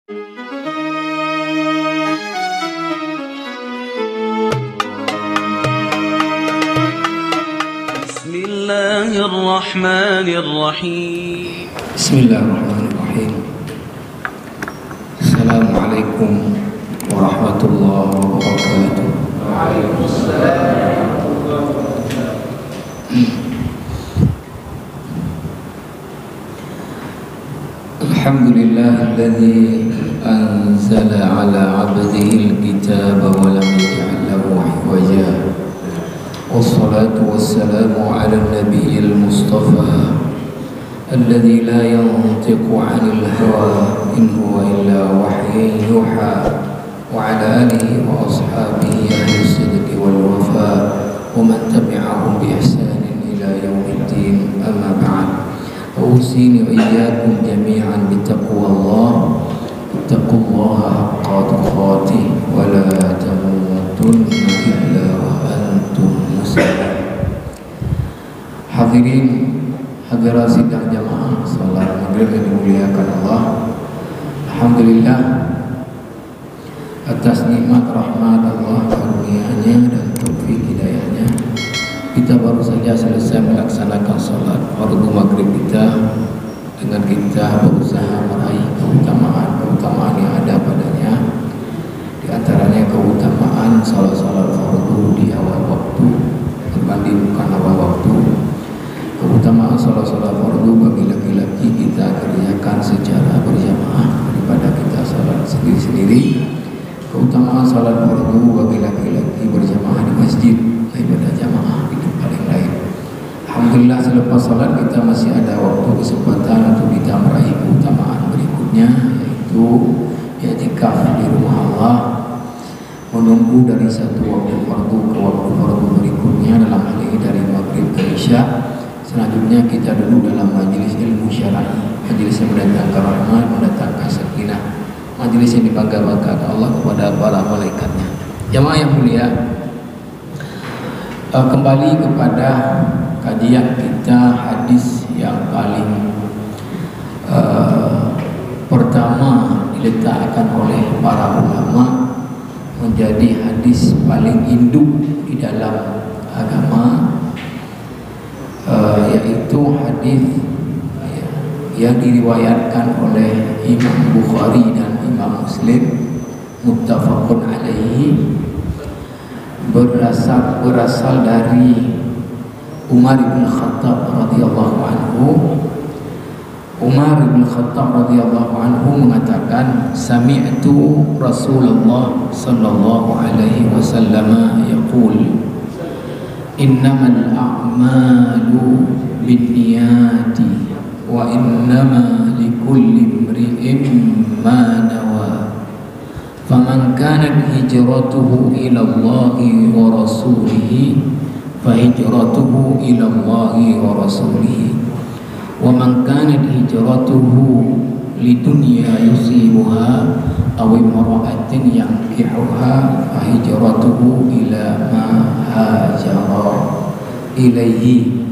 Bismillahirrahmanirrahim. Bismillahirrahmanirrahim. Assalamualaikum warahmatullahi wabarakatuh. Waalaikumsalam. Alhamdulillahilladzi anzala ala 'abdihi al-kitaba wa lam yaj'al lahu 'iwaja. Wassalatu wassalamu ala an-nabiyil mustafa alladzi la yantiqu 'anil hawa in huwa illa wahyun yuha wa ala alihi wa ashabihi ahli sidqi wal wafa wa man tabi'ahum bi ihsanin ila yaumiddin, amma ba'd. Usini wa iyyakum jami'an bi taqwallah, taqullaha haqqa tuqatih wa la tamutunna illa wa antum muslimun. Hadirin hadirat sidang jamaah salat maghrib yang dimuliakan Allah. Alhamdulillah atas nikmat rahmat Allah, karunia-Nya dan taufik hidayahnya, kita baru saja selesai melaksanakan salat fardu maghrib kita dengan kita berusaha meraih keutamaan yang ada padanya. Di antaranya keutamaan salat fardu di awal waktu berbandingkan awal waktu. Keutamaan salat fardu bagi laki-laki kita kerjakan secara berjamaah daripada kita salat sendiri-sendiri. Keutamaan salat fardu bagi laki-laki berjamaah di masjid daripada jamaah di tempat yang lain. Alhamdulillah, selepas salat kita masih ada waktu kesempatan untuk kita meraih keutamaan berikutnya, yaitu i'tikaf di rumah Allah, menunggu dari satu waktu fardu ke waktu fardu berikutnya, dalam hal ini dari maghrib ke isya. Selanjutnya kita dulu dalam majelis ilmu syar'i, majelis yang mendatangkan rahmat, mendatangkan sakinah, majelis yang dibangga-banggakan Allah kepada para malaikatnya. Jamaah yang mulia, kembali kepada kajian kita hadis yang paling pertama diletakkan oleh para ulama menjadi hadis paling induk di dalam agama, yaitu hadis yang diriwayatkan oleh Imam Bukhari dan Imam Muslim, muttafaqun alaihi, berasal dari Umar bin Khattab radhiyallahu anhu. Umar bin Khattab radhiyallahu anhu mengatakan, sami'tu Rasulullah sallallahu alaihi wasallam yaqul, innamal a'malu binniyati wa innama likulli imri'in ma nawa. Faman kanat hijratuhu ila Allahi wa rasulihi fa hijratuhu ila Allahi wa rasulihi, wa man kanat hijratuhu lidunya yusibuha aw imra'atin yankihuha fa hijratuhu ila ma hajara ilaihi.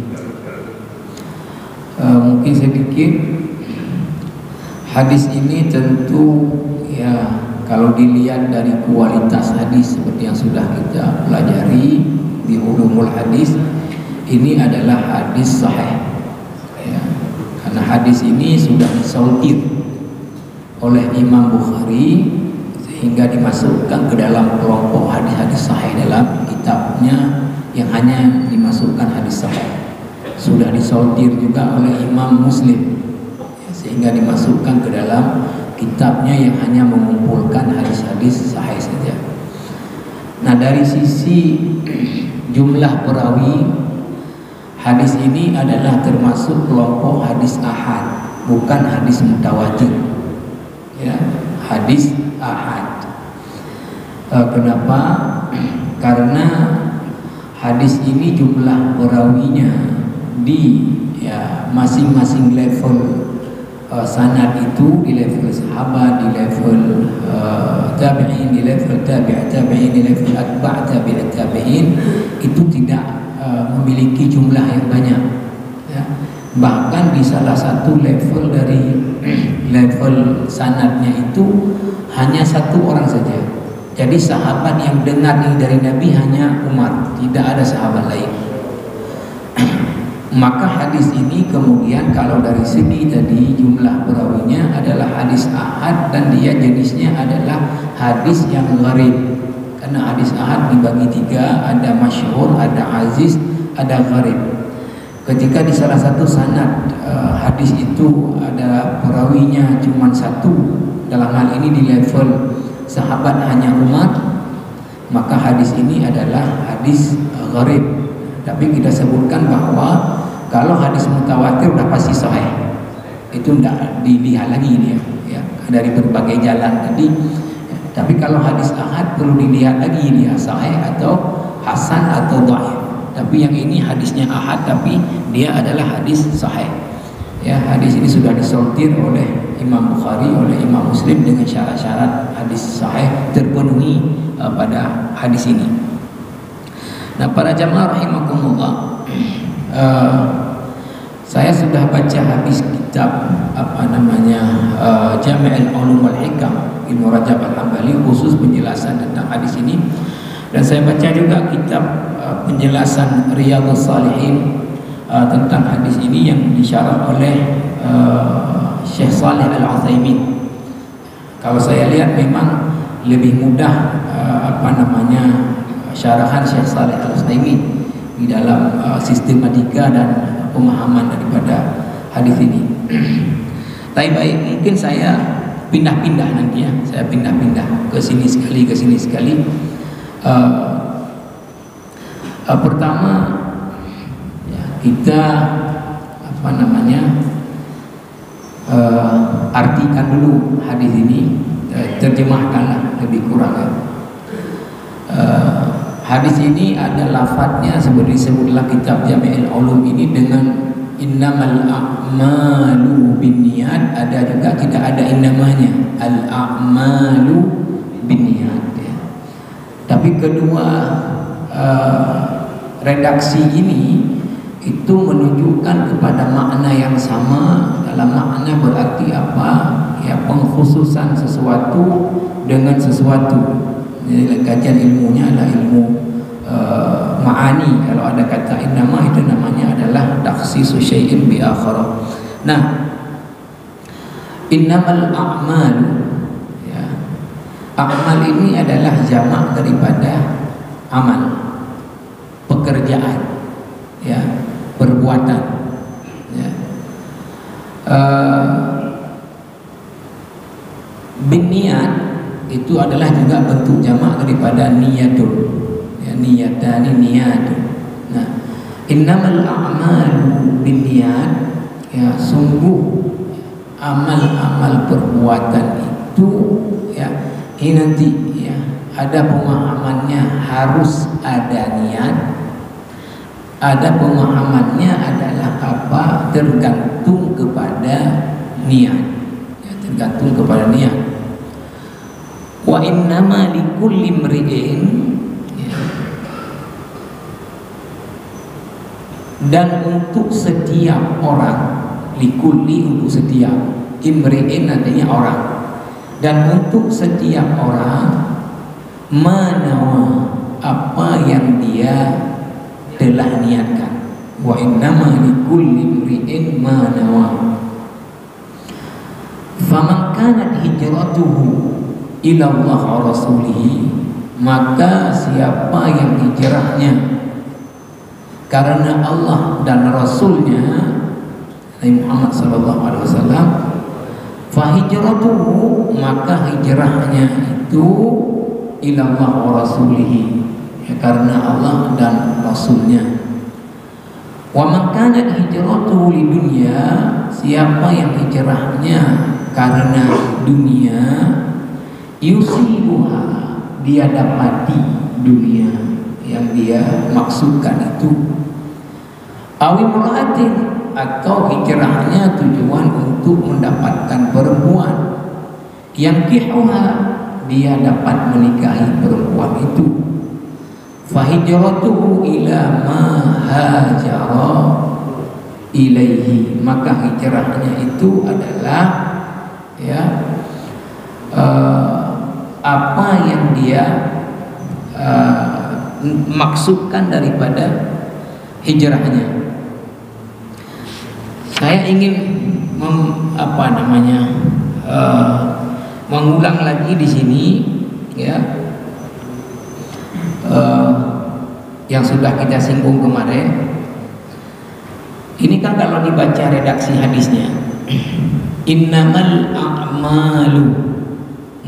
Mungkin sedikit hadis ini tentu ya, kalau dilihat dari kualitas hadis seperti yang sudah kita pelajari di ulumul hadis, ini adalah hadis sahih ya, karena hadis ini sudah disortir oleh Imam Bukhari sehingga dimasukkan ke dalam kelompok hadis-hadis sahih dalam kitabnya yang hanya dimasukkan hadis sahih. Sudah disortir juga oleh Imam Muslim ya, sehingga dimasukkan ke dalam kitabnya yang hanya mengumpulkan hadis-hadis sahih saja. Nah, dari sisi jumlah perawi, hadis ini adalah termasuk kelompok hadis ahad, bukan hadis mutawatir ya, hadis ahad. Kenapa? Karena hadis ini jumlah perawinya di ya masing-masing level sanad itu, di level sahabat, di level tabi'in, di level tabi'in, di level atba' tabi'in, itu tidak memiliki jumlah yang banyak ya. Bahkan di salah satu level dari level sanadnya itu hanya satu orang saja. Jadi sahabat yang dengar ini dari Nabi hanya Umar, tidak ada sahabat lain. Maka hadis ini kemudian kalau dari segi tadi jumlah perawinya adalah hadis ahad, dan dia jenisnya adalah hadis yang gharib. Karena hadis ahad dibagi tiga, ada masyhur, ada aziz, ada gharib. Ketika di salah satu sanad hadis itu ada perawinya cuma satu, dalam hal ini di level sahabat hanya Umar, maka hadis ini adalah hadis gharib. Tapi kita sebutkan bahwa kalau hadis mutawatir sudah pasti sahih, itu tidak dilihat lagi dia, ya, dari berbagai jalan tadi. Tapi kalau hadis ahad perlu dilihat lagi dia sahih atau hasan atau dhaif. Tapi yang ini hadisnya ahad, tapi dia adalah hadis sahih. Ya, hadis ini sudah disortir oleh Imam Bukhari, oleh Imam Muslim dengan syarat-syarat hadis sahih terpenuhi pada hadis ini. Nah, para jamaah rahimakumullah, saya sudah baca habis kitab Jami' al-Ulum wal Hikam Ibnu Rajab Al-Hambali, khusus penjelasan tentang hadis ini. Dan saya baca juga kitab penjelasan Riyadhus Shalihin tentang hadis ini yang disyarah oleh Syekh Shalih Al-Utsaimin. Kalau saya lihat memang lebih mudah syarahan Syekh Shalih Al-Utsaimin di dalam sistematika dan pemahaman daripada hadis ini. Tapi baik, mungkin saya pindah-pindah nanti ya. Saya pindah-pindah ke sini sekali, ke sini sekali. Pertama ya, kita artikan dulu hadis ini, terjemahkanlah lebih kurang ya. Hadis ini ada lafadznya seperti disebutlah kitab Jami' al-Ulum ini dengan innamal a'malu binniyat, ada juga tidak ada innamanya al-a'malu binniyat ya. Tapi kedua redaksi ini itu menunjukkan kepada makna yang sama. Dalam makna berarti apa? Ya, pengkhususan sesuatu dengan sesuatu. Jadi kajian ilmunya adalah ilmu ma'ani. Kalau ada kata innama, itu namanya adalah takhsisu syai'in bi akhara. Nah, innamal a'malu ya. Amal ini adalah jamak daripada amal, pekerjaan ya, perbuatan ya. Binniyat itu adalah juga bentuk jamak daripada niyatun ya, niyatani niyatun. Nah, innamal a'malu binniyat ya, sungguh amal-amal perbuatan itu ya, ini nanti ya ada pemahamannya harus ada niat, ada pemahamannya adalah apa, tergantung kepada niat ya, tergantung kepada niat. Wa innama likulli imri'in ya. Dan untuk setiap orang, likulli untuk setiap, imri'in artinya orang, dan untuk setiap orang manawa apa yang dia telah niatkan. Wa innama likulli imri'in manawa. Faman kanat hijratuhu ila Allah wa rasulih, maka siapa yang hijrahnya karena Allah dan Rasulnya Nabi Muhammad SAW, fa hijratuhu, maka hijrahnya itu ila Allah wa rasulih ya, karena Allah dan Rasulnya. Wa man kanat hijratuhu lidunya, siapa yang hijrahnya karena dunia, yusibuha, dia dapati dunia yang dia maksudkan itu, awimra'atin, atau hijrahnya tujuan untuk mendapatkan perempuan, yang kihuha, dia dapat menikahi perempuan itu, fahijratuhu ila ma hajara ilaihi, maka hijrahnya itu adalah ya apa yang dia maksudkan daripada hijrahnya. Saya ingin mengulang lagi di sini ya yang sudah kita singgung kemarin. Ini kan kalau dibaca redaksi hadisnya, innamal a'malu.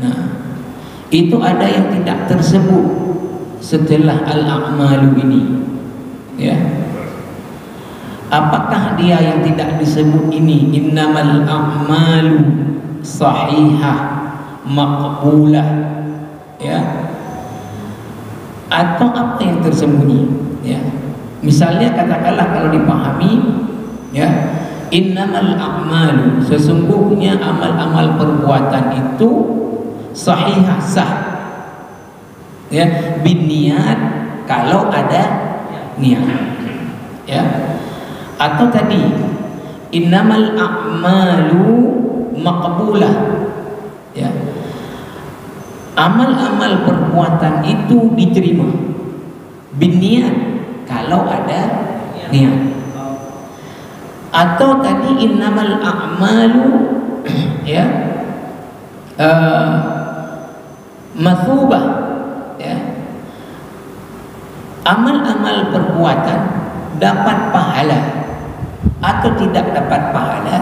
Nah, itu ada yang tidak tersebut setelah al-a'malu ini. Ya. Apakah dia yang tidak disebut ini innamal a'malu sahihah maqbulah, ya, atau apa yang tersembunyi, ya? Misalnya katakanlah kalau dipahami, ya, innamal a'malu, sesungguhnya amal-amal perbuatan itu sahihah, sah, ya, bin niat, kalau ada niat, ya. Atau tadi innamal a'malu maqbulah, ya, amal-amal perbuatan itu diterima bin niat, kalau ada niat. Atau tadi innamal a'malu ya mathubah, ya, amal-amal perbuatan dapat pahala atau tidak dapat pahala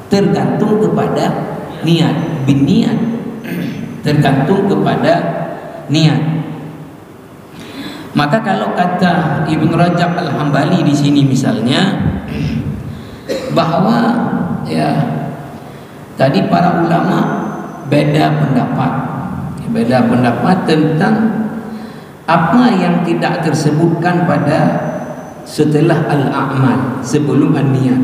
tergantung kepada niat, bin niat, tergantung kepada niat. Maka kalau kata Ibnu Rajab Al-Hambali di sini misalnya, bahwa ya tadi para ulama beda pendapat tentang apa yang tidak tersebutkan pada setelah al-a'mal, sebelum an-niyat.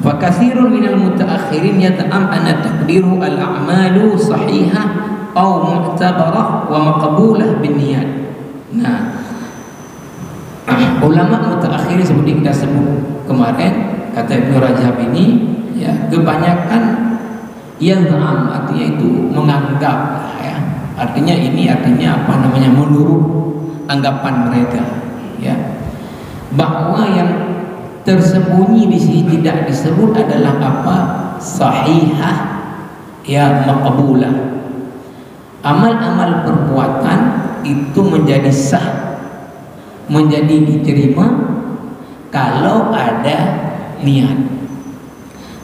Fa katsirun minal mutaakhirin yata'am anna taqdiru al-a'malu sahihah aw mu'tabarah wa maqbulah bin niyat. Nah, ulama mutaakhir seperti kita sebut kemarin, kata Ibnu Rajab ini, ya, kebanyakan yaz'am, artinya itu menganggap, ya. Artinya menurut anggapan mereka, ya, bahwa yang tersembunyi di sini tidak disebut adalah apa? Sahihah, ya, maqbulah. Amal-amal perbuatan itu menjadi sah, menjadi diterima kalau ada niat.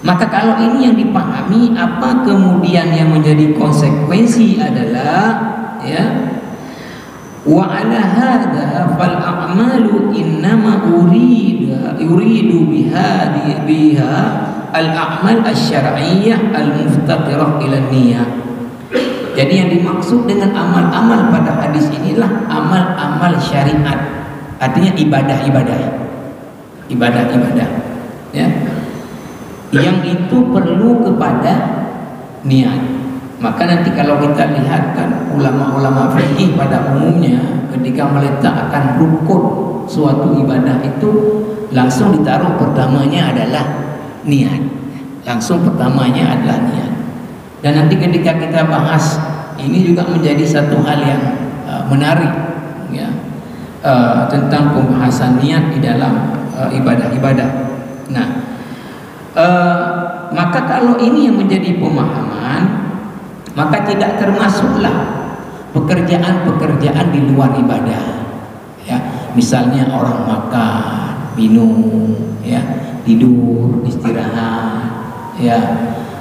Maka kalau ini yang dipahami, apa kemudian yang menjadi konsekuensi adalah, ya, wa ala hadza fal a'malu innama uridu biha al a'mal asy-syar'iyyah al muftaqirah ila niyyah. Jadi yang dimaksud dengan amal-amal pada hadis inilah amal-amal syariat, artinya ibadah-ibadah, ya, yang itu perlu kepada niat. Maka nanti kalau kita lihat kan ulama-ulama fikih pada umumnya ketika meletakkan rukun suatu ibadah itu langsung ditaruh pertamanya adalah niat, Dan nanti ketika kita bahas ini juga menjadi satu hal yang menarik, ya, tentang pembahasan niat di dalam ibadah-ibadah. Nah, maka kalau ini yang menjadi pemahaman, maka tidak termasuklah pekerjaan-pekerjaan di luar ibadah, ya, misalnya orang makan, minum, ya, tidur, istirahat, ya,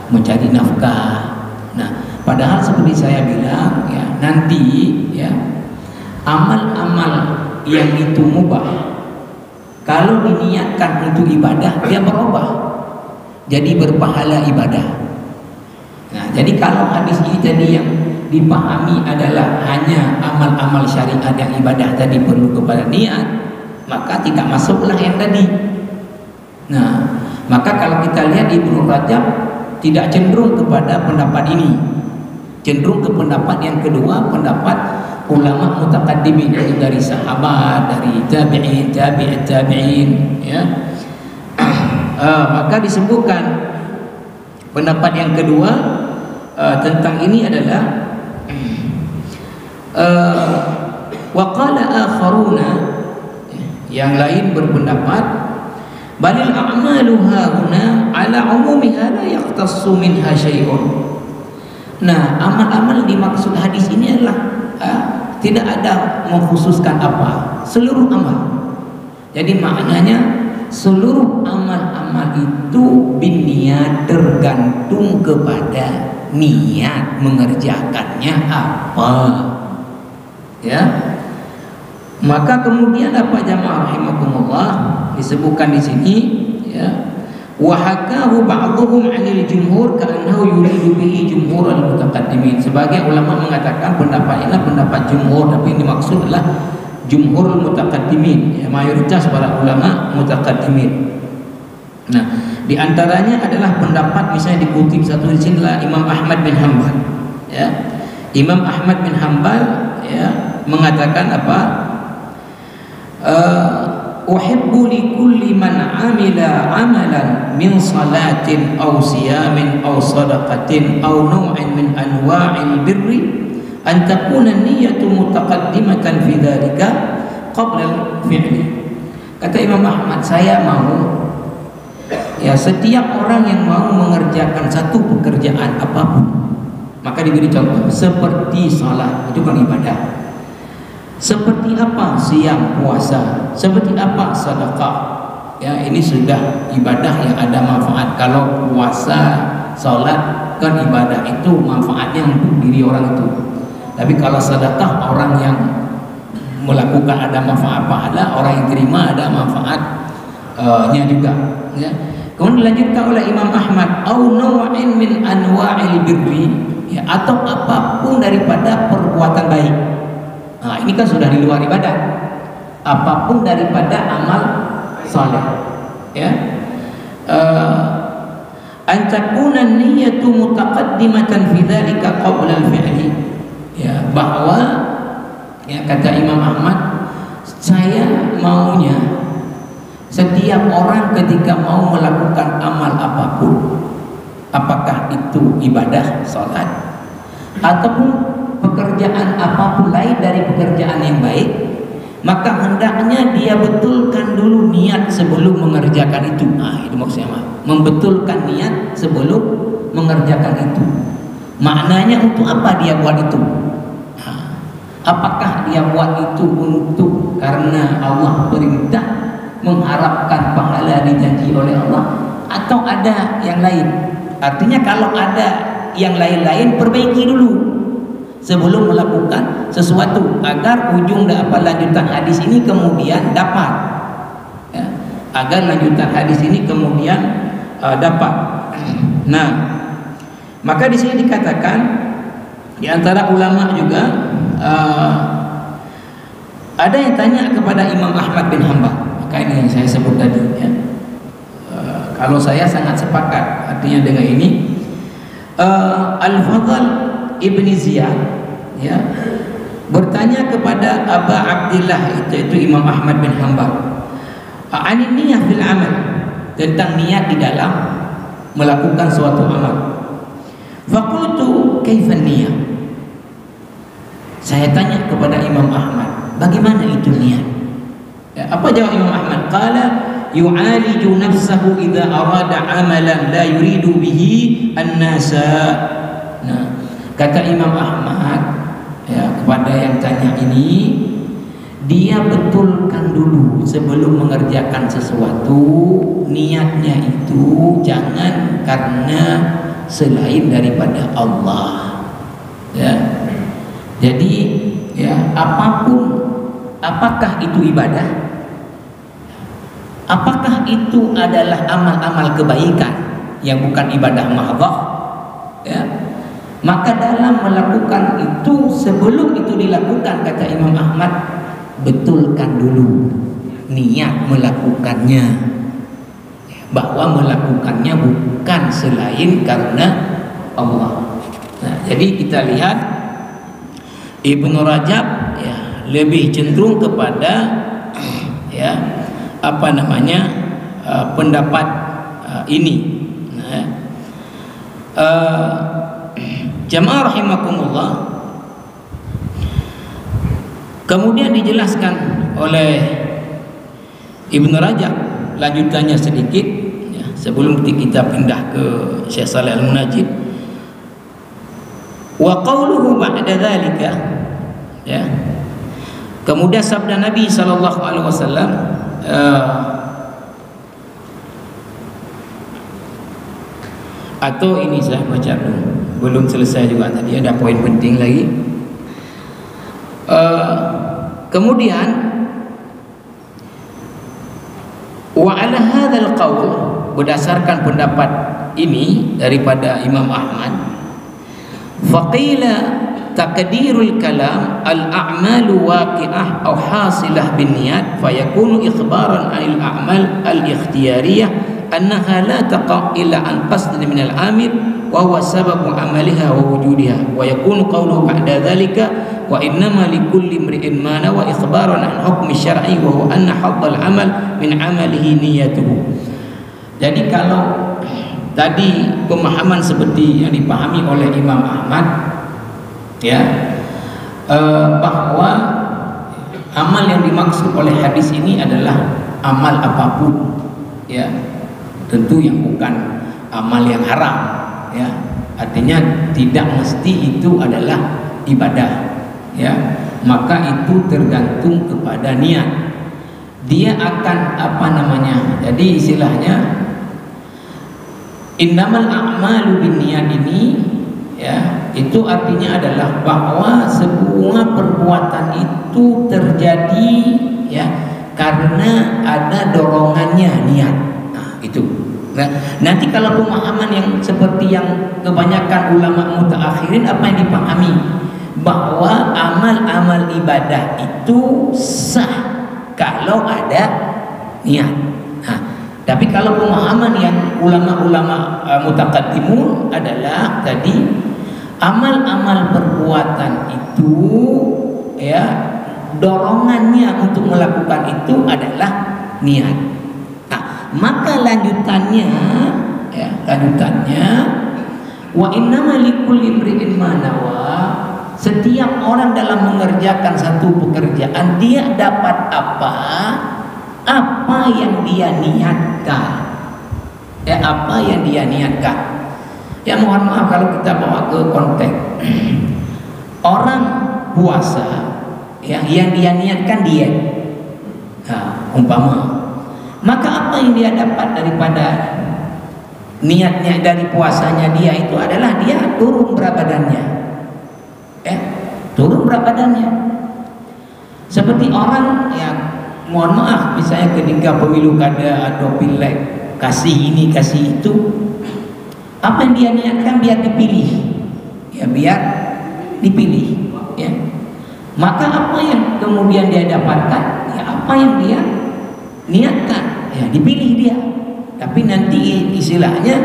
mencari nafkah. Nah, padahal seperti saya bilang, ya, nanti, ya, amal-amal yang itu mubah kalau diniatkan untuk ibadah, dia berubah jadi berpahala ibadah. Nah, jadi kalau hadis ini tadi yang dipahami adalah hanya amal-amal syariat yang ibadah tadi perlu kepada niat, maka tidak masuklah yang tadi. Nah, maka kalau kita lihat Ibnu Rajab tidak cenderung kepada pendapat ini, cenderung ke pendapat yang kedua, pendapat ulama mutaqaddimin, yaitu dari sahabat, dari tabi'in, ya, Maka disebutkan pendapat yang kedua tentang ini adalah wa qala akharuna, yang lain berpendapat balil a'malu hauna ala umumiha la yaqtassu minha syai'un. Nah, amal-amal dimaksud hadis ini adalah tidak ada mengkhususkan apa, seluruh amal. Jadi maknanya seluruh amal-amal itu binniat, tergantung kepada niat mengerjakannya apa. Ya. Maka kemudian apa jamaah rahimakumullah disebutkan di sini, ya. Wa hakahu ba'dhum 'anil jumhur ka'annahu yuridu bihi jumhur al-mutaqaddimin. Sebagian ulama mengatakan pendapat ini pendapat jumhur, tapi yang dimaksud adalah jumhur al-mutaqaddimin, ya, mayoritas para ulama mutaqaddimin. Nah, di antaranya adalah pendapat misalnya dikutip satu di sini lah Imam Ahmad bin Hanbal, ya. Imam Ahmad bin Hanbal, ya, mengatakan apa? Uhibbu li kulli man amila amalan min salatin aw siyamin aw sadaqatin aw naw'in min anwa'il birri an takuna niyyatu mutaqaddimatan fi dzalika qabla al-fi'li. Kata Imam Ahmad, saya mau, ya, setiap orang yang mau mengerjakan satu pekerjaan apapun, maka diberi contoh seperti salat, itu kan ibadah. Seperti apa siam puasa, seperti apa sedekah, ya, ini sudah ibadah yang ada manfaat. Kalau puasa, salat kan ibadah itu manfaatnya untuk diri orang itu. Tapi kalau sedekah orang yang melakukan ada manfaat pahala, orang yang terima ada manfaatnya juga, ya. Kemudian dilanjutkan oleh Imam Ahmad, au naw'in min anwa'il birri, ya, atau apapun daripada perbuatan baik. Nah, ini kan sudah di luar ibadah. Apapun daripada amal saleh, ya. An takuna niyyatu mutaqaddimatan fi dzalika qabla al-fi'li. Ya, bahwa, ya, kata Imam Ahmad, saya maunya setiap orang ketika mau melakukan amal apapun, apakah itu ibadah salat ataupun pekerjaan apapun lain dari pekerjaan yang baik, maka hendaknya dia betulkan dulu niat sebelum mengerjakan itu. Itu maksudnya, membetulkan niat sebelum mengerjakan itu. Maknanya untuk apa dia buat itu? Apakah dia buat itu untuk karena Allah perintah, mengharapkan pahala dijanji oleh Allah, atau ada yang lain? Artinya kalau ada yang lain-lain, perbaiki dulu sebelum melakukan sesuatu, agar ujung lanjutan hadis ini kemudian dapat, ya, agar lanjutan hadis ini kemudian dapat. Nah, maka di sini dikatakan di antara ulama juga ada yang tanya kepada Imam Ahmad bin Hanbal. Maka ini yang saya sebut tadi, ya. Kalau saya sangat sepakat artinya dengan ini. Al-Fadl Ibni Ziyad, ya, bertanya kepada Aba Abdillah, itu Imam Ahmad bin Hanbal, anin niyah fil amal, tentang niat di dalam melakukan suatu amal. Faqultu kaifan niyah, saya tanya kepada Imam Ahmad, bagaimana itu niat? Ya, apa jawab Imam Ahmad? Qala yu'aliju nafsahu idza arada amalan la yuridu bihi an-nasa. Nah, kata Imam Ahmad, ya, kepada yang tanya ini, dia betulkan dulu sebelum mengerjakan sesuatu, niatnya itu jangan karena selain daripada Allah, ya. Jadi, ya, apakah itu ibadah? Apakah itu adalah amal-amal kebaikan yang bukan ibadah mahdhah, ya? Maka dalam melakukan itu, sebelum itu dilakukan, kata Imam Ahmad, betulkan dulu niat melakukannya, bahwa melakukannya bukan selain karena Allah. Nah, jadi kita lihat Ibnu Rajab, ya, lebih cenderung kepada, ya, pendapat, ini. Jamaah rahimakumullah. Kemudian dijelaskan oleh Ibnu Rajab lanjutannya sedikit ya, sebelum kita pindah ke Syekh Shalih Al-Munajjid. Wa qauluhu ba'da dzalika, ya. Kemudian sabda Nabi sallallahu alaihi wasallam, atau ini saya baca dulu, belum selesai juga tadi, ada poin penting lagi. Kemudian wa ala hadzal qaul, berdasarkan pendapat ini daripada Imam Ahmad, faqila taqdirul kalam al-a'malu waqi'ah aw hasilah bin niyat fayakunu ikhbaran 'anil a'mal al-ikhtiyariyah annaha la taqa' illa an qasd min al-amil wa huwa sababu 'amaliha wa wujudiha, wa yakunu qawluhu ba'da dhalika wa innama likulli imri'in ma nawa ikhbaran 'an hukmi syar'i wa huwa anna haddal 'amal min 'amalihi niyyatuhu. Jadi kalau tadi pemahaman seperti yang dipahami oleh Imam Ahmad, ya, bahwa amal yang dimaksud oleh hadis ini adalah amal apapun, ya, tentu yang bukan amal yang haram, ya, artinya tidak mesti itu adalah ibadah, ya, maka itu tergantung kepada niat. Dia akan jadi istilahnya innamal a'malu binniyat ini, ya, itu artinya adalah bahwa semua perbuatan itu terjadi, ya, karena ada dorongannya niat. Nah, itu. Nah, nanti kalau pemahaman yang seperti yang kebanyakan ulama mutaakhirin, apa yang dipahami bahwa amal-amal ibadah itu sah kalau ada niat. Nah, tapi kalau pemahaman yang ulama-ulama mutaqaddimun adalah tadi amal-amal perbuatan itu, ya, dorongannya untuk melakukan itu adalah niat. Nah, maka lanjutannya, ya, wa innama likulli imri'in ma nawa, setiap orang dalam mengerjakan satu pekerjaan dia dapat apa yang dia niatkan, ya, apa yang dia niatkan. Ya, mohon maaf kalau kita bawa ke konteks orang puasa, ya, yang dia niatkan diet, nah, umpama, maka apa yang dia dapat daripada niatnya dari puasanya dia itu adalah dia turun berat badannya, turun berat badannya. Seperti orang yang, mohon maaf, misalnya ketika pemilu kada atau pileg, kasih ini kasih itu, apa yang dia niatkan biar dipilih, ya, biar dipilih, ya, maka apa yang kemudian dia dapatkan, ya, apa yang dia niatkan, ya, dipilih dia. Tapi nanti istilahnya,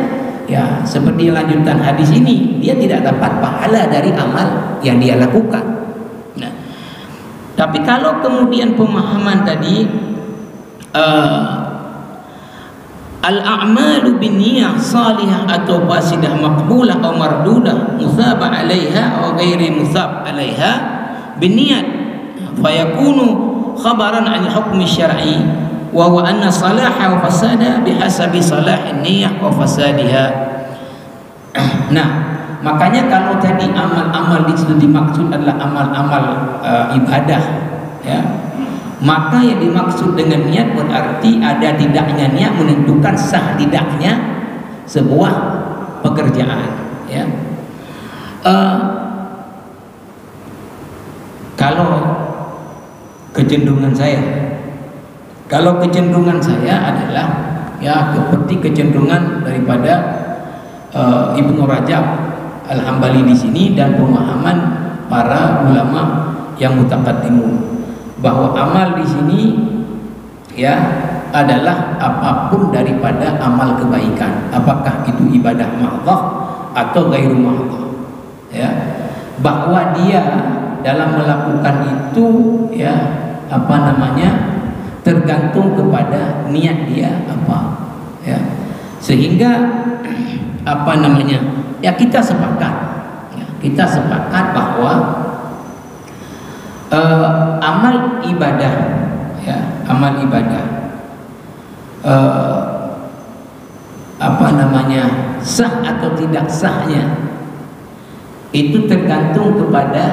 ya, seperti lanjutan hadis ini, dia tidak dapat pahala dari amal yang dia lakukan. Nah, tapi kalau kemudian pemahaman tadi al-a'malu binniyah salihah atau fasidah, maqbulah atau mardudah, musab 'alaiha atau ghairi musab 'alaiha binniyat, fayakunu khabaran 'an hukmi syar'i wa huwa anna salaha wa fasada bihasabi salahin niyyah wa fasadiha. Nah, makanya kalau tadi amal-amal di situ dimaksud adalah amal-amal ibadah, ya, maka yang dimaksud dengan niat berarti ada tidaknya niat menentukan sah tidaknya sebuah pekerjaan, ya. Kalau kecenderungan saya adalah, ya, seperti kecenderungan daripada Ibnu Rajab Al-Hambali di sini dan pemahaman para ulama yang mutaqaddimun, bahwa amal di sini, ya, adalah apapun daripada amal kebaikan, apakah itu ibadah mahdhah atau ghairu mahdhah, ya, bahwa dia dalam melakukan itu, ya, tergantung kepada niat dia apa, ya. Sehingga apa namanya, ya kita sepakat, bahwa amal ibadah, ya amal ibadah apa namanya, sah atau tidak sahnya itu tergantung kepada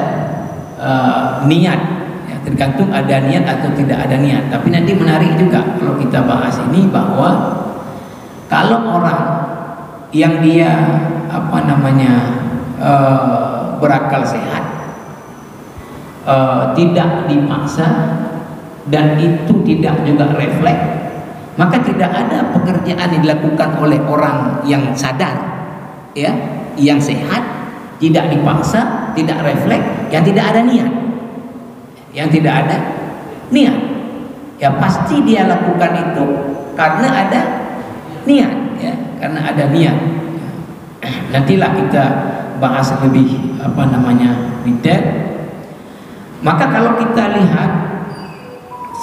niat, ya, tergantung ada niat atau tidak ada niat. Tapi nanti menarik juga kalau kita bahas ini, bahwa kalau orang yang dia apa namanya berakal sehat, tidak dipaksa dan itu tidak juga refleks, maka tidak ada pekerjaan yang dilakukan oleh orang yang sadar, ya, yang sehat, tidak dipaksa, tidak refleks, yang tidak ada niat, ya pasti dia lakukan itu karena ada niat, ya, karena ada niat. Nantilah kita bahas lebih apa namanya detail. Maka kalau kita lihat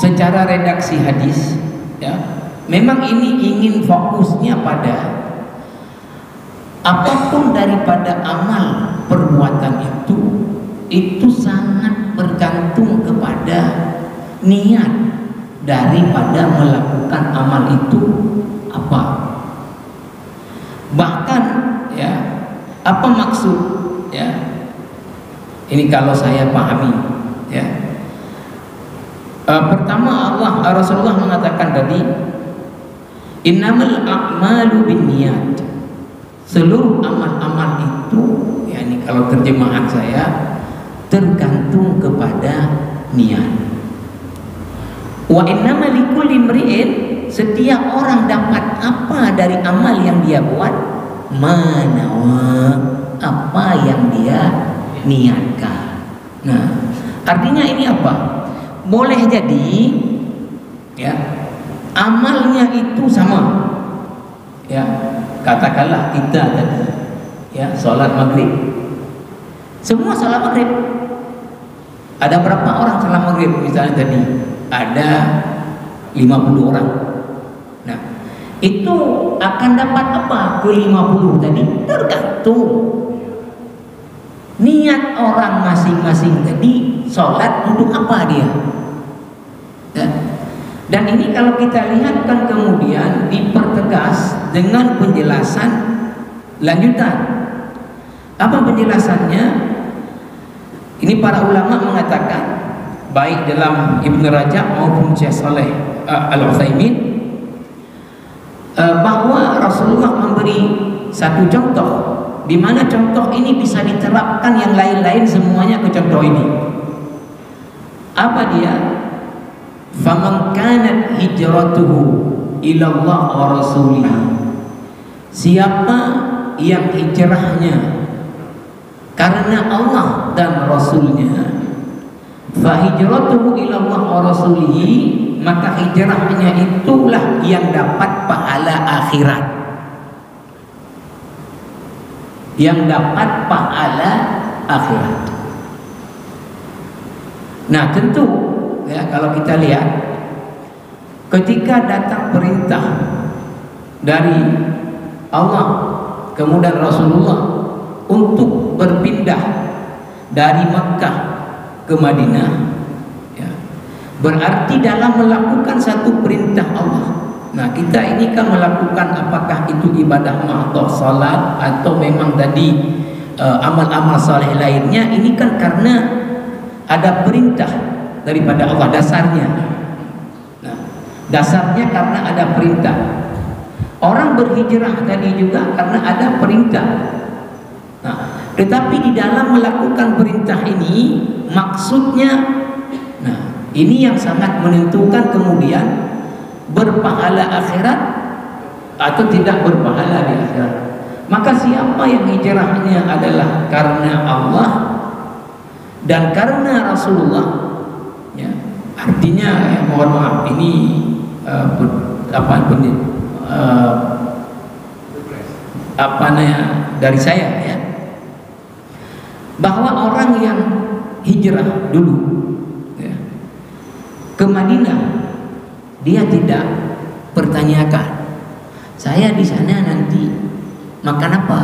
secara redaksi hadis, ya, memang ini ingin fokusnya pada apapun daripada amal perbuatan itu sangat bergantung kepada niat daripada melakukan amal itu apa. Bahkan, ya, apa maksud, ya, ini kalau saya pahami, ya, pertama Rasulullah mengatakan tadi, innamal a'malu binniyat, seluruh amal-amal itu, ya, ini kalau terjemahan saya, tergantung kepada niat. Wa innama likulli imri'in, setiap orang dapat apa dari amal yang dia buat, manawa, apa yang dia niatkan. Nah, artinya ini apa? Boleh jadi, ya, amalnya itu sama, ya, katakanlah kita tadi, ya, sholat maghrib, semua sholat maghrib. Ada berapa orang sholat maghrib misalnya tadi? Ada 50 orang. Nah, itu akan dapat apa ke 50 tadi? Tergantung niat orang masing-masing tadi, sholat untuk apa dia. Dan ini kalau kita lihat kan kemudian dipertegas dengan penjelasan lanjutan. Apa penjelasannya? Ini para ulama mengatakan, baik dalam Ibnu Rajab maupun Syekh Saleh Al-Utsaimin, bahwa Rasulullah memberi satu contoh, di mana contoh ini bisa diterapkan yang lain-lain semuanya ke contoh ini. Apa dia? Faman kanat hijratuhu ila Allah wa rasulih, siapa yang hijrahnya karena Allah dan Rasulnya, fa hijratuhu ila Allah wa rasulih, maka hijrahnya itulah yang dapat pahala akhirat, yang dapat pahala akhirat. Nah, tentu, ya, kalau kita lihat ketika datang perintah dari Allah kemudian Rasulullah untuk berpindah dari Makkah ke Madinah, ya, berarti dalam melakukan satu perintah Allah. Nah, kita ini kan melakukan apakah itu ibadah mahdhah salat atau memang tadi amal-amal saleh lainnya, ini kan karena ada perintah daripada Allah dasarnya. Nah, dasarnya karena ada perintah. Orang berhijrah tadi juga karena ada perintah. Nah, tetapi di dalam melakukan perintah ini maksudnya, nah, ini yang sangat menentukan kemudian berpahala akhirat atau tidak berpahala di akhirat. Maka siapa yang hijrahnya adalah karena Allah dan karena Rasulullah, ya, artinya, ya, mohon maaf ini apa namanya dari saya, ya, bahwa orang yang hijrah dulu, ya, ke Madinah, dia tidak pertanyakan Saya di sana nanti makan apa?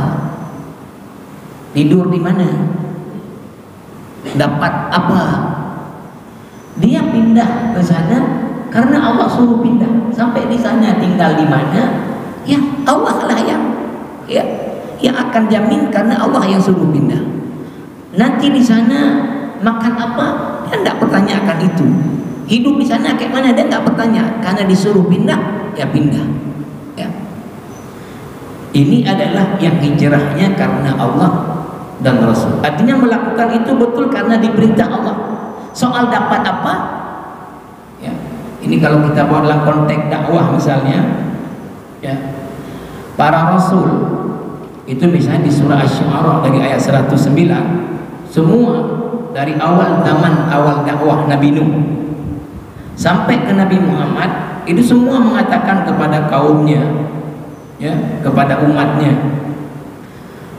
Tidur di mana? Dapat apa? Dia pindah ke sana karena Allah suruh pindah. Sampai di sana tinggal di mana? Ya Allah lah yang akan jamin karena Allah yang suruh pindah. Nanti di sana makan apa? Dia tidak pertanyakan itu. Hidup di sana kayak mana? Dia tidak bertanya. Karena disuruh pindah, ya pindah. Ya. Ini adalah yang hijrahnya karena Allah dan Rasul. Artinya melakukan itu betul karena diperintah Allah. Soal dapat apa? Ya. Ini kalau kita buat dalam konteks dakwah misalnya, ya, para Rasul itu misalnya di surah Asy-Syu'ara dari ayat 109, semua dari awal zaman awal dakwah Nabi Nuh sampai ke Nabi Muhammad itu semua mengatakan kepada kaumnya, ya, kepada umatnya,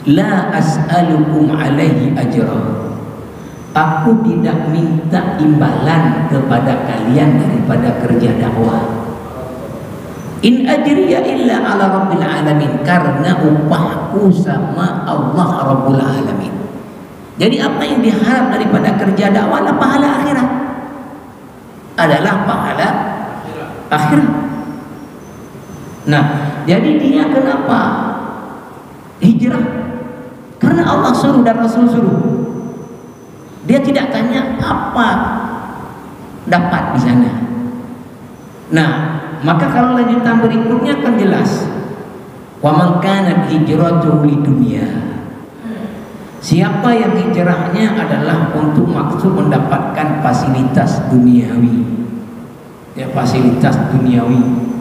la as'alukum alaihi ajra, aku tidak minta imbalan kepada kalian daripada kerja dakwah. In ajriya illa ala rabbil alamin, karena upahku sama Allah Rabbul Alamin. Jadi apa yang diharap daripada kerja dakwah adalah pahala akhirat, adalah pahala akhirat. Nah, jadi dia kenapa hijrah? Karena Allah suruh dan Rasul suruh. Dia tidak tanya apa dapat di sana. Nah, maka kalau lanjutan berikutnya akan jelas. Wa man kanat hijratuhu lidunya. Siapa yang hijrahnya adalah untuk maksud mendapatkan fasilitas duniawi. Ya, fasilitas duniawi.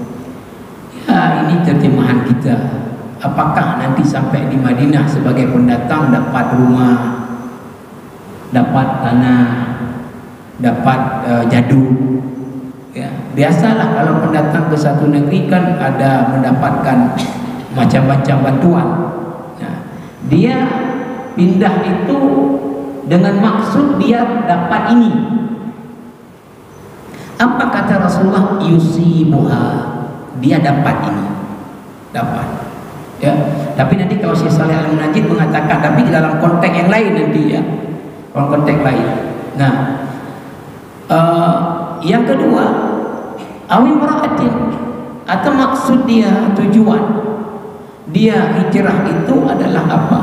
Ya, ini terjemahan kita. Apakah nanti sampai di Madinah sebagai pendatang dapat rumah, dapat tanah, dapat jadu? Ya, biasalah kalau pendatang ke satu negeri kan ada mendapatkan macam-macam bantuan. Nah, dia pindah itu dengan maksud dia dapat ini. Apa kata Rasulullah? Yusibuha, dia dapat ini, dapat. Ya, tapi nanti kalau Syekh Shalih Al-Munajjid mengatakan, tapi di dalam konteks yang lain nanti, ya, konteks lain. Nah, yang kedua, awin mara'atin, atau maksud dia, tujuan dia hijrah itu adalah apa?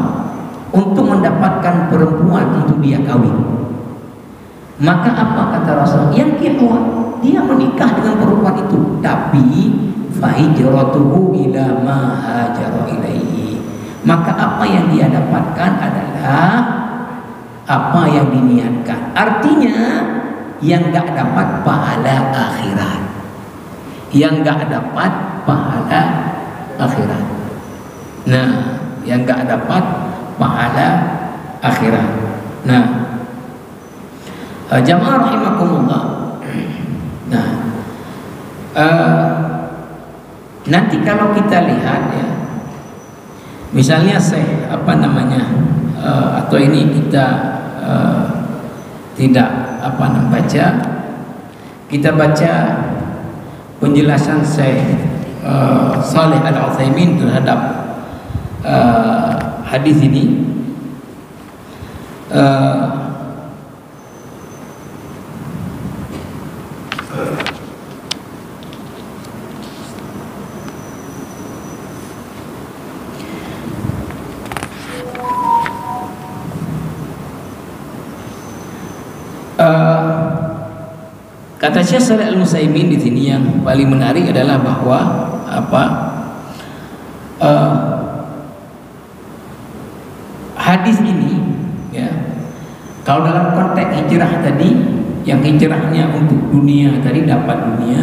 Untuk mendapatkan perempuan untuk dia kawin. Maka apa kata Rasul? Yang kedua, dia menikah dengan perempuan itu, tapi fahijratuhu ila ma hajara ilaihi. Maka apa yang dia dapatkan adalah apa yang diniatkan. Artinya yang gak dapat pahala akhirat, yang gak dapat pahala akhirat. Nah, yang gak dapat pahala akhirat. Nah, jamaah rahimakumullah. Nah, nanti kalau kita lihat, ya, misalnya saya atau ini kita tidak baca, kita baca penjelasan Syekh Shalih Al-Utsaimin terhadap hadis ini. Kata Syekh Shalih Al-Utsaimin di sini yang paling menarik adalah bahwa hadis ini, ya, kalau dalam konteks hijrah tadi, yang hijrahnya untuk dunia tadi dapat dunia,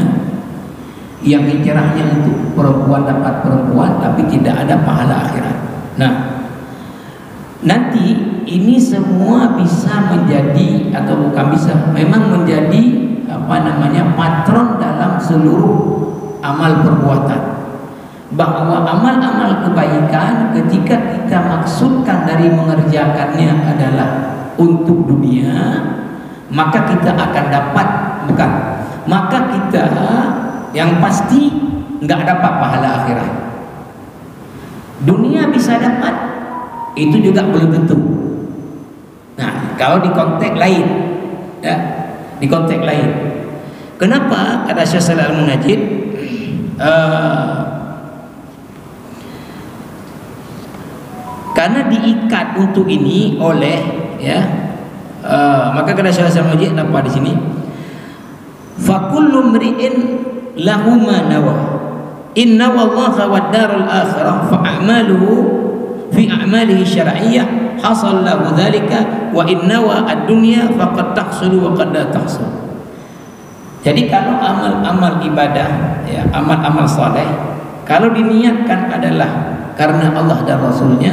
yang hijrahnya untuk perempuan dapat perempuan, tapi tidak ada pahala akhirat. Nah, nanti ini semua bisa menjadi, atau bukan bisa, memang menjadi patron dalam seluruh amal perbuatan. Bahwa amal-amal kebaikan ketika kita maksudkan dari mengerjakannya adalah untuk dunia, maka kita akan dapat, maka kita yang pasti nggak dapat pahala akhirat. Dunia bisa dapat, itu juga belum tentu. Nah, kalau di konteks lain, ya, di konteks lain. Kenapa? Kata Syekh Shalih Al-Munajjid, karena diikat untuk ini oleh, ya, maka kata Syekh Shalih Al-Munajjid apa di sini? Fakullu mri'in lahu ma nawa. Inna wallaha wad darul akhirah fa a'maluhu fi a'malihi syar'iyyah hasal lahu dzalika wa inna wa ad-dunya faqad tahsulu wa qad la tahsul. Jadi kalau amal-amal ibadah, ya, amal-amal saleh, kalau diniatkan adalah karena Allah dan Rasulnya,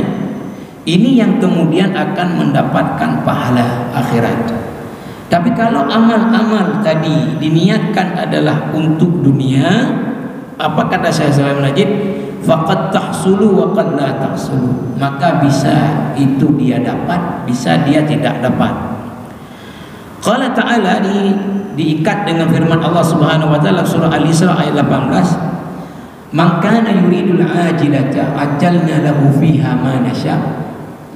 ini yang kemudian akan mendapatkan pahala akhirat. Tapi kalau amal-amal tadi diniatkan adalah untuk dunia, apa kata Syekh Shalih Al-Munajjid? Faqad tahsulu wa qad la tahsulu. Maka bisa itu dia dapat, bisa dia tidak dapat. Qala ta'ala, diikat dengan firman Allah Subhanahu wa taala surah Al-Isra ayat 18. Man kana yuridul ajilata ajjalna lahu fiha ma nasya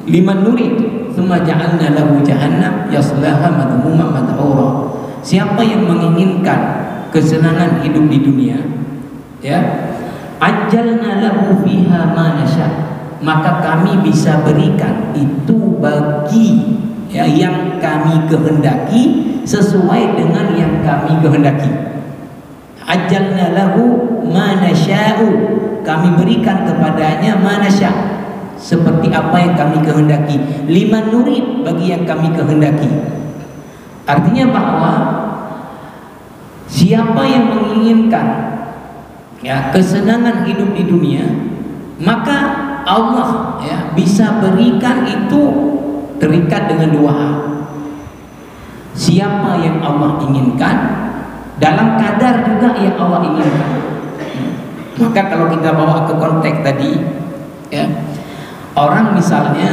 liman nurid thumma ja'alna lahu jahannam yaslaha madhmuman madhura. Siapa yang menginginkan kesenangan hidup di dunia, ya, ajjalna lahu fiha ma nasya, maka kami bisa berikan itu bagi, ya, yang kami kehendaki sesuai dengan yang kami kehendaki. Ajjalna lahu ma nasya'u, kami berikan kepadanya ma nasya', seperti apa yang kami kehendaki. Liman nurid, bagi yang kami kehendaki. Artinya bahwa siapa yang menginginkan, ya, kesenangan hidup di dunia, maka Allah, ya, bisa berikan itu terikat dengan dua hal. Siapa yang Allah inginkan, dalam kadar juga yang Allah inginkan. Maka kalau kita bawa ke konteks tadi, ya, orang misalnya,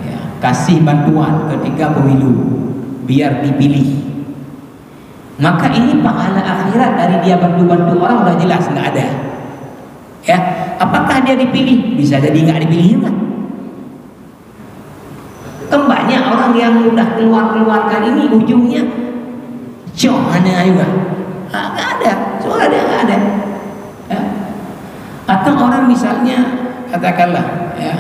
ya, kasih bantuan ketika pemilu biar dipilih, maka ini pahala akhirat dari dia bantu-bantu orang udah jelas nggak ada. Ya, apakah dia dipilih? Bisa jadi nggak dipilih juga. Kan banyak orang yang udah keluarkan ini ujungnya mana juga, nggak ada, suara dia nggak ada. Ya. Atau orang misalnya katakanlah, ya,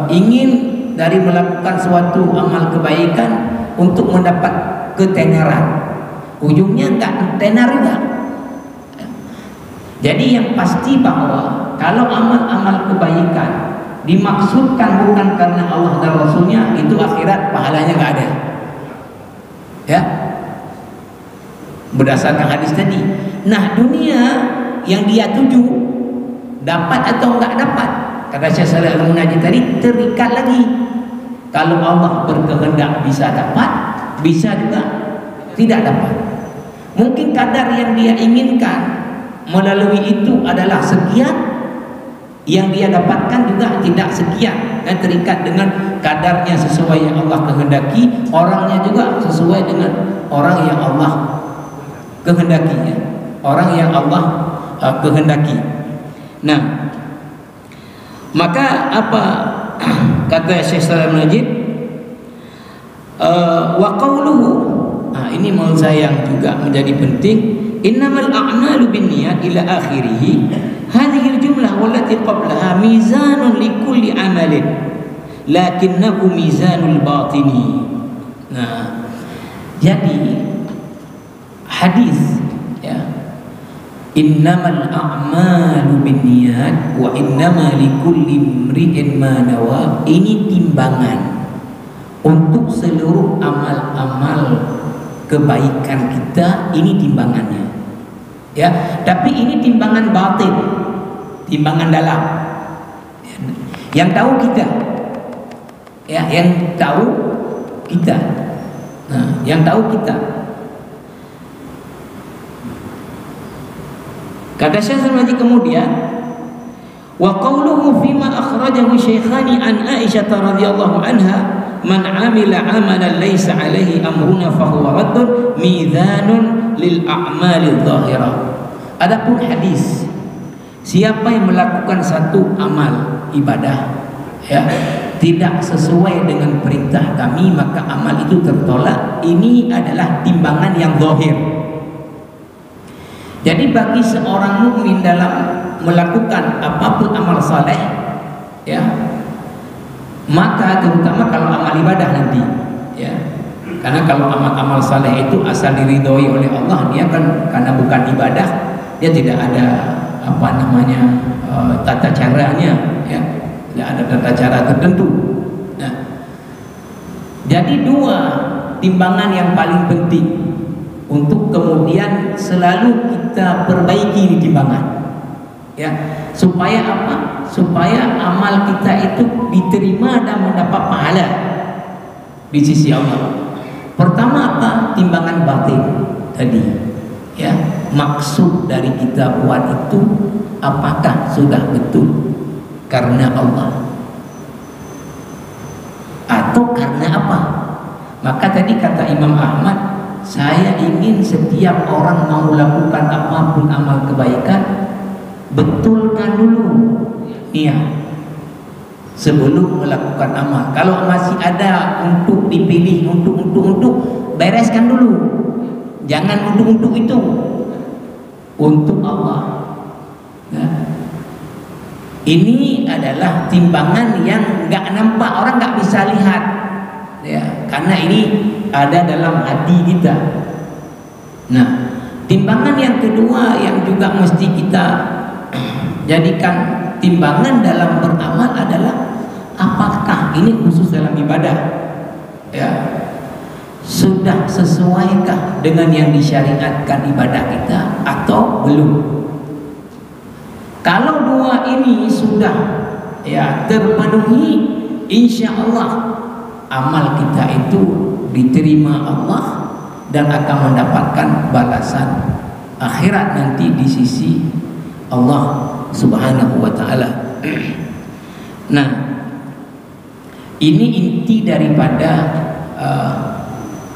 ingin dari melakukan suatu amal kebaikan untuk mendapat ketenaran, ujungnya nggak tenar juga. Jadi yang pasti bahwa kalau amal-amal kebaikan dimaksudkan bukan karena Allah dan Rasulnya, itu akhirat pahalanya nggak ada. Ya, berdasarkan hadis tadi. Nah, dunia yang dia tuju dapat atau nggak dapat, kata Syekh Shalih Al-Munajjid tadi, terikat lagi. Kalau Allah berkehendak bisa dapat, bisa juga tidak dapat. Mungkin kadar yang dia inginkan melalui itu adalah sekian, yang dia dapatkan juga tidak sekian, dan terikat dengan kadarnya sesuai yang Allah kehendaki, orangnya juga sesuai dengan orang yang Allah kehendakinya, orang yang Allah kehendaki. Nah, maka apa kata Syekh Shalih Al-Munajjid, wa qauluhu, ini menurut saya yang juga menjadi penting, innamal a'malu binniyat ila akhirih, hadhihi al-jumlah wallati qablaha mizanun likulli amalin lakinnahu mizanul batini. Nah, jadi hadis, ya, innamal a'malu binniyat wa innama likulli imri'in ma nawa, ini timbangan untuk seluruh amal-amal kebaikan kita, ini timbangannya, ya. Tapi ini timbangan batin, timbangan dalam, yang tahu kita, ya, yang tahu kita. Nah, yang tahu kita. Kata Syekh Al-Munajjid kemudian, wa qawluhu fima akhrajahu Syekhani an Aisyah radhiyallahu anha, man amila amalan laysa alaihi amruna fahuwa raddun mizanun lil a'malil zahirah. Adapun hadis, siapa yang melakukan satu amal ibadah, ya, tidak sesuai dengan perintah kami, maka amal itu tertolak. Ini adalah timbangan yang zahir. Jadi bagi seorang mukmin dalam melakukan apapun amal saleh, ya, maka terutama kalau amal ibadah nanti, ya, karena kalau amal saleh itu asal diridhoi oleh Allah, dia kan karena bukan ibadah, dia tidak ada apa namanya tata caranya, ya, tidak ada tata cara tertentu. Nah, jadi dua timbangan yang paling penting untuk kemudian selalu kita perbaiki di timbangan, ya, supaya apa? Supaya amal kita itu diterima dan mendapat pahala di sisi Allah. Pertama apa? Timbangan batin tadi, ya, maksud dari kita buat itu apakah sudah betul karena Allah atau karena apa? Maka tadi kata Imam Ahmad, saya ingin setiap orang mau lakukan apapun amal kebaikan, betulkan dulu niat sebelum melakukan amal. Kalau masih ada untuk dipilih, untuk bereskan dulu. Jangan untuk itu, untuk Allah. Nah, ini adalah timbangan yang nggak nampak, orang nggak bisa lihat, ya, karena ini ada dalam hati kita. Nah, timbangan yang kedua yang juga mesti kita jadikan timbangan dalam beramal adalah apakah ini khusus dalam ibadah, ya, sudah sesuaikah dengan yang disyariatkan ibadah kita atau belum. Kalau dua ini sudah, ya, terpenuhi, insya Allah amal kita itu diterima Allah dan akan mendapatkan balasan akhirat nanti di sisi Allah Subhanahu wa ta'ala. Nah, ini inti daripada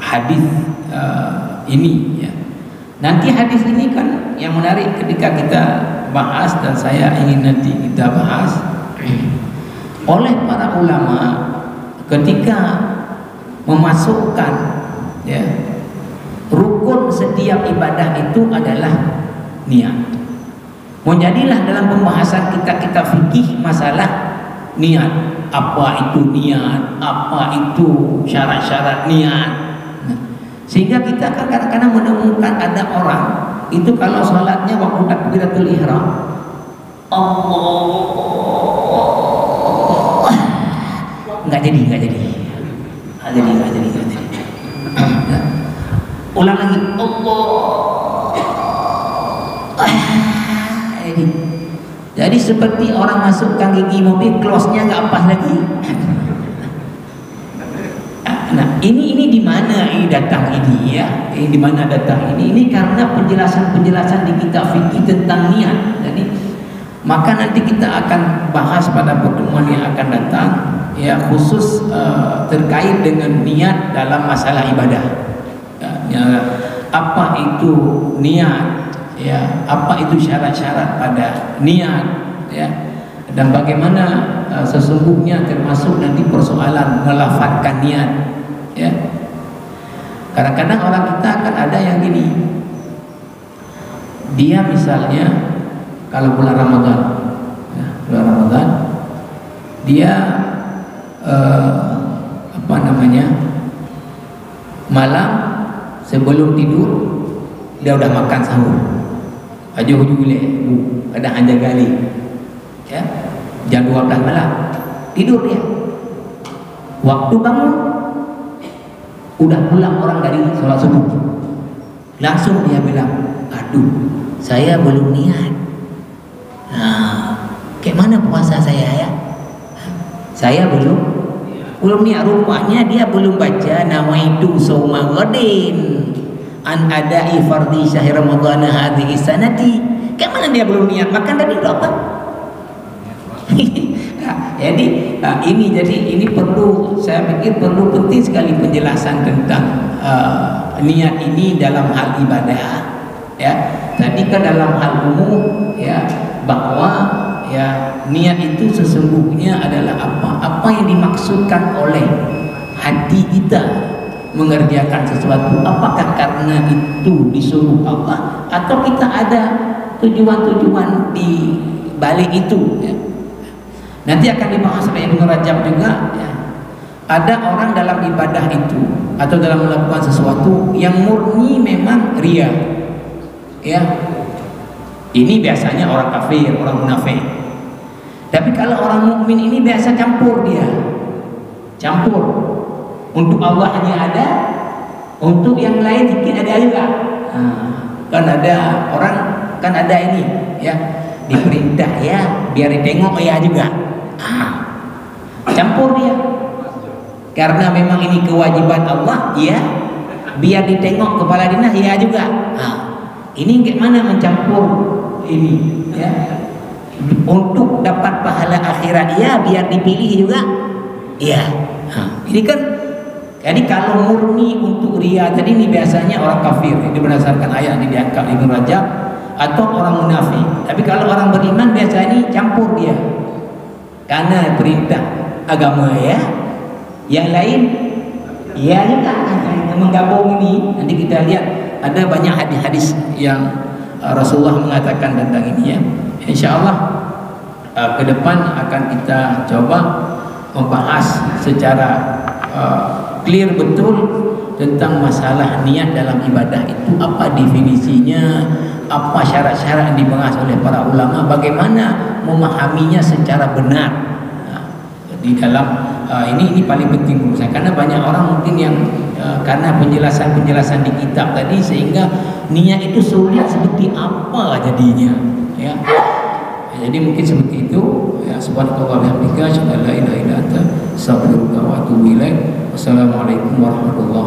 hadis ini, ya. Nanti hadis ini kan yang menarik ketika kita bahas, dan saya ingin nanti kita bahas oleh para ulama ketika memasukkan, ya, rukun setiap ibadah itu adalah niat. Menjadilah dalam pembahasan kita fikih masalah niat, apa itu niat, apa itu syarat-syarat niat. Nah, sehingga kita kadang-kadang menemukan ada orang itu kalau sholatnya waktu takbiratul ihram, Allah, nggak jadi. Nah, ulang lagi, Allah. Jadi seperti orang masukkan gigi mobil, close-nya nggak pas lagi. Nah, ini di mana ini datang ini, ya? Ini di mana datang ini? Ini karena penjelasan di kitab fikih tentang niat. Jadi maka nanti kita akan bahas pada pertemuan yang akan datang, ya, khusus terkait dengan niat dalam masalah ibadah. Ya, apa itu niat? Ya, apa itu syarat-syarat pada niat, ya, dan bagaimana sesungguhnya termasuk nanti persoalan melafadzkan niat, ya. Kadang-kadang orang kita akan ada yang gini, dia misalnya kalau bulan Ramadan, ya, bulan Ramadan dia apa namanya, malam sebelum tidur dia udah makan sahur. Aja hujule, ada hanja gali, ya, jam 12 malam tidur dia. Waktu bangun udah pulang orang dari sholat subuh, langsung dia bilang, aduh, saya belum niat. Nah, kayak mana puasa saya, ya? Saya belum niat. Rupanya dia belum baca nawaitu shauma ghadin an adai fardhi syahr ramadhana hadhihi sanati. Kayak mana dia belum niat makan tadi itu apa? Nah, ini perlu, saya pikir perlu penting sekali penjelasan tentang niat ini dalam hal ibadah, ya. Tadi kan dalam hal umum, ya, bahwa, ya niat itu sesungguhnya adalah apa? Apa yang dimaksudkan oleh hati kita mengerjakan sesuatu? Apakah karena itu disuruh Allah atau kita ada tujuan-tujuan di balik itu? Ya. Nanti akan dibahas oleh Ibnu Rajab juga. Ya. Ada orang dalam ibadah itu atau dalam melakukan sesuatu yang murni memang ria, ya. Ini biasanya orang kafir, orang munafik. Tapi kalau orang mukmin ini biasa campur dia, campur. Untuk Allah hanya ada, untuk yang lain dikit ada juga. Kan ada orang, kan ada ini, ya, diperintah ya, biar ditengok ya juga. Campur dia. Karena memang ini kewajiban Allah, ya, biar ditengok kepala dinas ya juga. Ini gimana mencampur ini, ya, untuk dapat pahala akhirat, ya, biar dipilih juga, ya. Ini kan, jadi kalau murni untuk ria tadi ini biasanya orang kafir. Ini berdasarkan ayat ini diangkat Ibnu Rajab, atau orang munafik. Tapi kalau orang beriman biasanya ini campur dia, karena perintah agama, ya. Yang lain ya juga menggabung ini. Nanti kita lihat ada banyak hadis-hadis yang Rasulullah mengatakan tentang ini, ya. Insyaallah ke depan akan kita coba membahas secara clear betul tentang masalah niat dalam ibadah itu, apa definisinya, apa syarat-syarat yang dibahas oleh para ulama, bagaimana memahaminya secara benar. Di dalam ini paling penting menurut saya, karena banyak orang mungkin yang karena penjelasan di kitab tadi sehingga niat itu sulit seperti apa jadinya, ya. Jadi mungkin seperti itu, ya. Subhanallah wa bihamdika, asyhadu an la ilaha illa anta, astaghfiruka wa atubu ilaik. Wassalamualaikum warahmatullahi